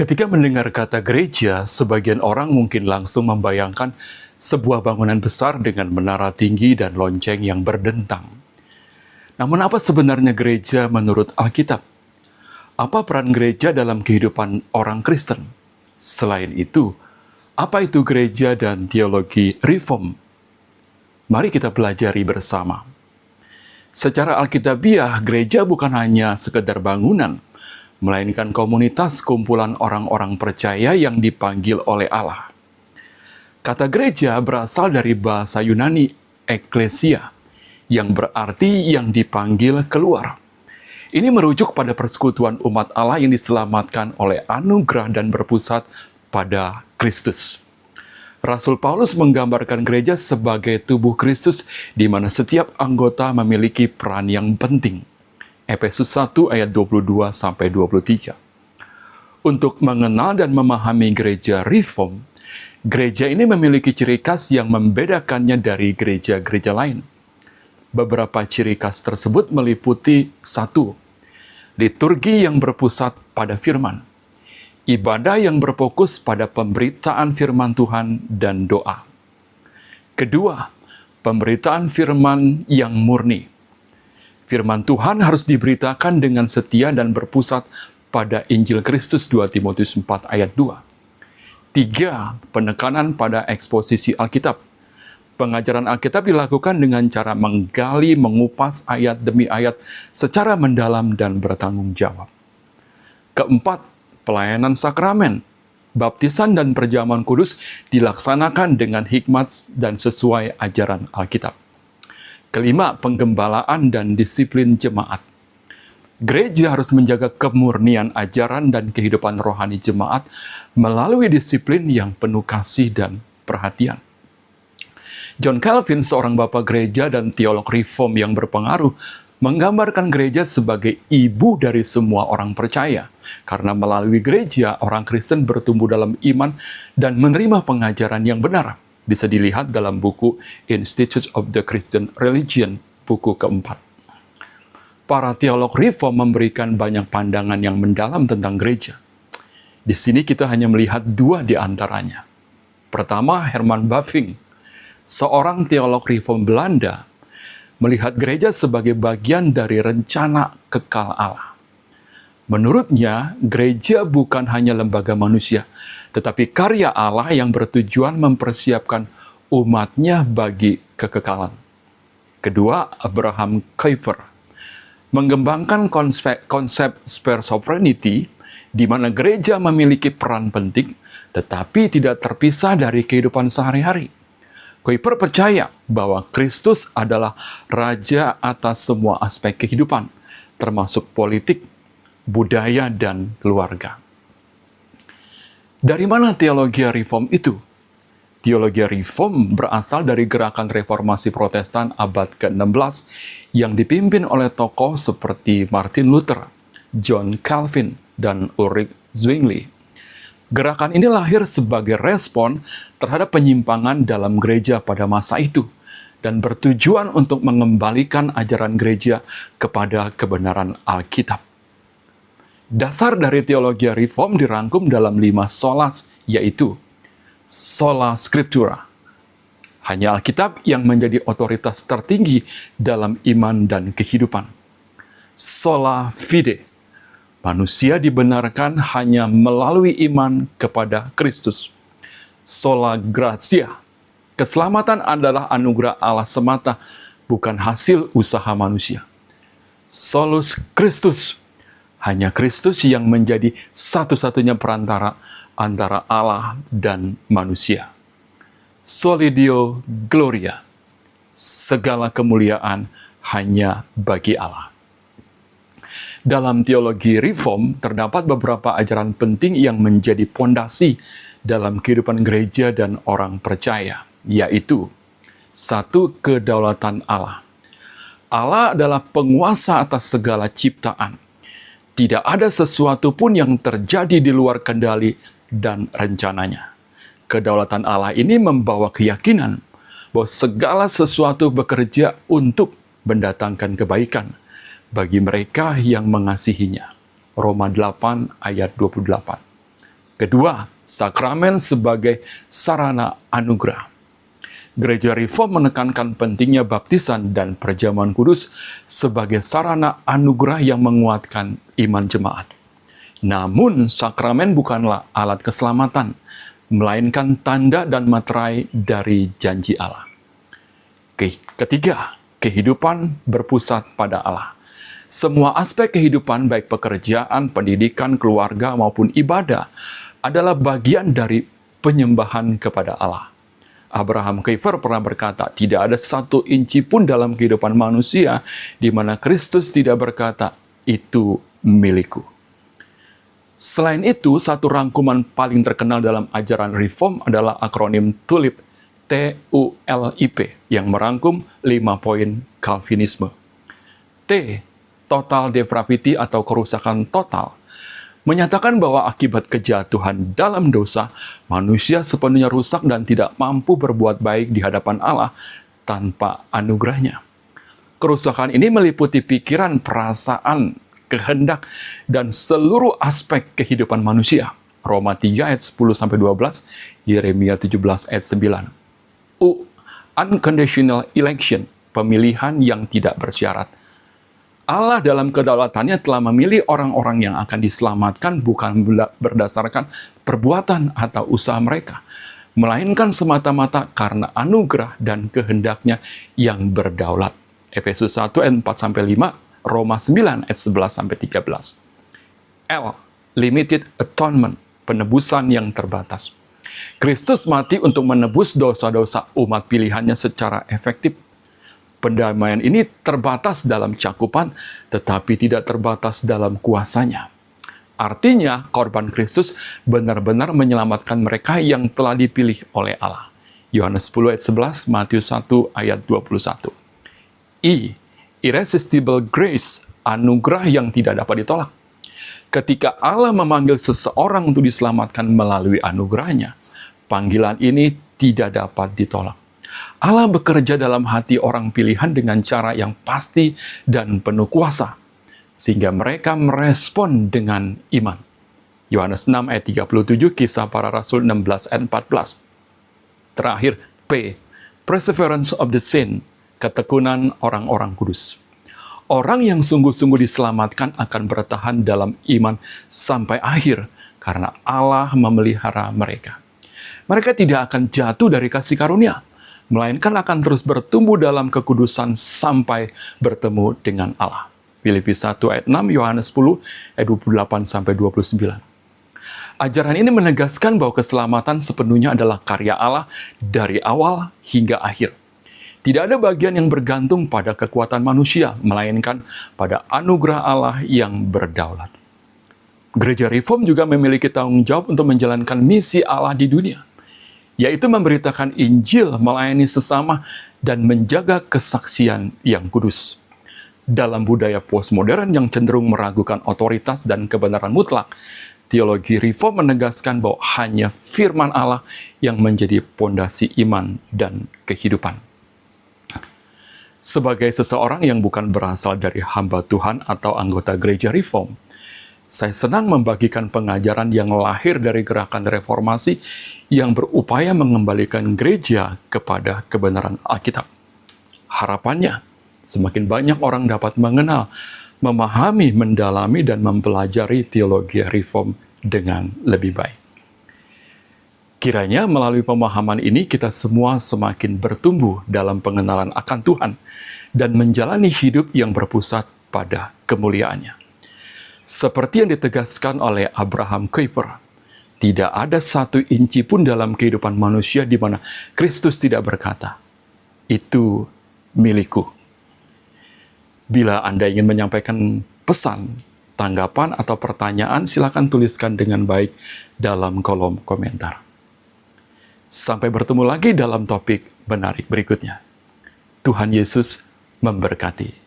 Ketika mendengar kata gereja, sebagian orang mungkin langsung membayangkan sebuah bangunan besar dengan menara tinggi dan lonceng yang berdentang. Namun apa sebenarnya gereja menurut Alkitab? Apa peran gereja dalam kehidupan orang Kristen? Selain itu, apa itu gereja dan teologi reform? Mari kita pelajari bersama. Secara alkitabiah, gereja bukan hanya sekedar bangunan, melainkan komunitas kumpulan orang-orang percaya yang dipanggil oleh Allah. Kata gereja berasal dari bahasa Yunani eklesia, yang berarti yang dipanggil keluar. Ini merujuk pada persekutuan umat Allah yang diselamatkan oleh anugerah dan berpusat pada Kristus. Rasul Paulus menggambarkan gereja sebagai tubuh Kristus di mana setiap anggota memiliki peran yang penting. Efesus 1 ayat 22-23. Untuk mengenal dan memahami gereja reform, gereja ini memiliki ciri khas yang membedakannya dari gereja-gereja lain. Beberapa ciri khas tersebut meliputi 1. Liturgi yang berpusat pada firman. Ibadah yang berfokus pada pemberitaan firman Tuhan dan doa. Kedua, pemberitaan firman yang murni. Firman Tuhan harus diberitakan dengan setia dan berpusat pada Injil Kristus 2 Timotius 4 ayat 2. 3. Penekanan pada eksposisi Alkitab. Pengajaran Alkitab dilakukan dengan cara menggali, mengupas ayat demi ayat secara mendalam dan bertanggung jawab. Keempat, pelayanan sakramen. Baptisan dan perjamuan kudus dilaksanakan dengan hikmat dan sesuai ajaran Alkitab. Kelima, penggembalaan dan disiplin jemaat. Gereja harus menjaga kemurnian ajaran dan kehidupan rohani jemaat melalui disiplin yang penuh kasih dan perhatian. John Calvin, seorang bapak gereja dan teolog reform yang berpengaruh, menggambarkan gereja sebagai ibu dari semua orang percaya. Karena melalui gereja, orang Kristen bertumbuh dalam iman dan menerima pengajaran yang benar. Bisa dilihat dalam buku Institutes of the Christian Religion, buku keempat. Para teolog reform memberikan banyak pandangan yang mendalam tentang gereja. Di sini kita hanya melihat dua di antaranya. Pertama, Herman Bavinck, seorang teolog reform Belanda, melihat gereja sebagai bagian dari rencana kekal Allah. Menurutnya, gereja bukan hanya lembaga manusia, tetapi karya Allah yang bertujuan mempersiapkan umatnya bagi kekekalan. Kedua, Abraham Kuyper mengembangkan konsep spare sovereignty, di mana gereja memiliki peran penting, tetapi tidak terpisah dari kehidupan sehari-hari. Kuyper percaya bahwa Kristus adalah raja atas semua aspek kehidupan, termasuk politik, budaya, dan keluarga. Dari mana teologi reform itu? Teologi reform berasal dari gerakan reformasi Protestan abad ke-16 yang dipimpin oleh tokoh seperti Martin Luther, John Calvin, dan Ulrich Zwingli. Gerakan ini lahir sebagai respon terhadap penyimpangan dalam gereja pada masa itu dan bertujuan untuk mengembalikan ajaran gereja kepada kebenaran Alkitab. Dasar dari teologi reform dirangkum dalam 5 solas, yaitu sola scriptura. Hanya Alkitab yang menjadi otoritas tertinggi dalam iman dan kehidupan. Sola fide. Manusia dibenarkan hanya melalui iman kepada Kristus. Sola gratia. Keselamatan adalah anugerah Allah semata, bukan hasil usaha manusia. Solus Christus. Hanya Kristus yang menjadi satu-satunya perantara antara Allah dan manusia. Soli Deo Gloria. Segala kemuliaan hanya bagi Allah. Dalam teologi reform, terdapat beberapa ajaran penting yang menjadi pondasi dalam kehidupan gereja dan orang percaya, yaitu 1. Kedaulatan Allah. Allah adalah penguasa atas segala ciptaan. Tidak ada sesuatu pun yang terjadi di luar kendali dan rencananya. Kedaulatan Allah ini membawa keyakinan bahwa segala sesuatu bekerja untuk mendatangkan kebaikan bagi mereka yang mengasihinya. Roma 8 ayat 28. Kedua, sakramen sebagai sarana anugerah. Gereja Reform menekankan pentingnya baptisan dan perjamuan kudus sebagai sarana anugerah yang menguatkan iman jemaat. Namun, sakramen bukanlah alat keselamatan, melainkan tanda dan materai dari janji Allah. Ketiga, kehidupan berpusat pada Allah. Semua aspek kehidupan, baik pekerjaan, pendidikan, keluarga, maupun ibadah, adalah bagian dari penyembahan kepada Allah. Abraham Kuyper pernah berkata, tidak ada 1 inci pun dalam kehidupan manusia di mana Kristus tidak berkata, itu milikku. Selain itu, satu rangkuman paling terkenal dalam ajaran Reform adalah akronim TULIP, TULIP, yang merangkum 5 poin Calvinisme. T, total depravity atau kerusakan total, menyatakan bahwa akibat kejatuhan dalam dosa, manusia sepenuhnya rusak dan tidak mampu berbuat baik di hadapan Allah tanpa anugerahnya. Kerusakan ini meliputi pikiran, perasaan, kehendak, dan seluruh aspek kehidupan manusia. Roma 3 ayat 10-12, Yeremia 17 ayat 9. U, unconditional election, pemilihan yang tidak bersyarat. Allah dalam kedaulatannya telah memilih orang-orang yang akan diselamatkan bukan berdasarkan perbuatan atau usaha mereka, melainkan semata-mata karena anugerah dan kehendaknya yang berdaulat. Efesus 1 ayat 4-5, Roma 9 ayat 11-13. L, limited atonement, penebusan yang terbatas. Kristus mati untuk menebus dosa-dosa umat pilihannya secara efektif. Pendamaian ini terbatas dalam cakupan, tetapi tidak terbatas dalam kuasanya. Artinya, korban Kristus benar-benar menyelamatkan mereka yang telah dipilih oleh Allah. Yohanes 10 ayat 11, Matius 1 ayat 21. I, irresistible grace, anugerah yang tidak dapat ditolak. Ketika Allah memanggil seseorang untuk diselamatkan melalui anugerahnya, panggilan ini tidak dapat ditolak. Allah bekerja dalam hati orang pilihan dengan cara yang pasti dan penuh kuasa, sehingga mereka merespon dengan iman. Yohanes 6 ayat 37, Kisah Para Rasul 16 ayat 14. Terakhir, P, perseverance of the saint, ketekunan orang-orang kudus. Orang yang sungguh-sungguh diselamatkan akan bertahan dalam iman sampai akhir, karena Allah memelihara mereka. Mereka tidak akan jatuh dari kasih karunia, melainkan akan terus bertumbuh dalam kekudusan sampai bertemu dengan Allah. Filipi 1 ayat 6, Yohanes 10 ayat 28-29. Ajaran ini menegaskan bahwa keselamatan sepenuhnya adalah karya Allah dari awal hingga akhir. Tidak ada bagian yang bergantung pada kekuatan manusia, melainkan pada anugerah Allah yang berdaulat. Gereja Reform juga memiliki tanggung jawab untuk menjalankan misi Allah di dunia, yaitu memberitakan Injil, melayani sesama, dan menjaga kesaksian yang kudus. Dalam budaya postmodern yang cenderung meragukan otoritas dan kebenaran mutlak, teologi Reform menegaskan bahwa hanya firman Allah yang menjadi pondasi iman dan kehidupan. Sebagai seseorang yang bukan berasal dari hamba Tuhan atau anggota gereja Reform, saya senang membagikan pengajaran yang lahir dari gerakan reformasi yang berupaya mengembalikan gereja kepada kebenaran Alkitab. Harapannya, semakin banyak orang dapat mengenal, memahami, mendalami, dan mempelajari teologi Reform dengan lebih baik. Kiranya melalui pemahaman ini kita semua semakin bertumbuh dalam pengenalan akan Tuhan dan menjalani hidup yang berpusat pada kemuliaannya. Seperti yang ditegaskan oleh Abraham Kuyper, tidak ada 1 inci pun dalam kehidupan manusia di mana Kristus tidak berkata, itu milikku. Bila Anda ingin menyampaikan pesan, tanggapan, atau pertanyaan, silakan tuliskan dengan baik dalam kolom komentar. Sampai bertemu lagi dalam topik menarik berikutnya. Tuhan Yesus memberkati.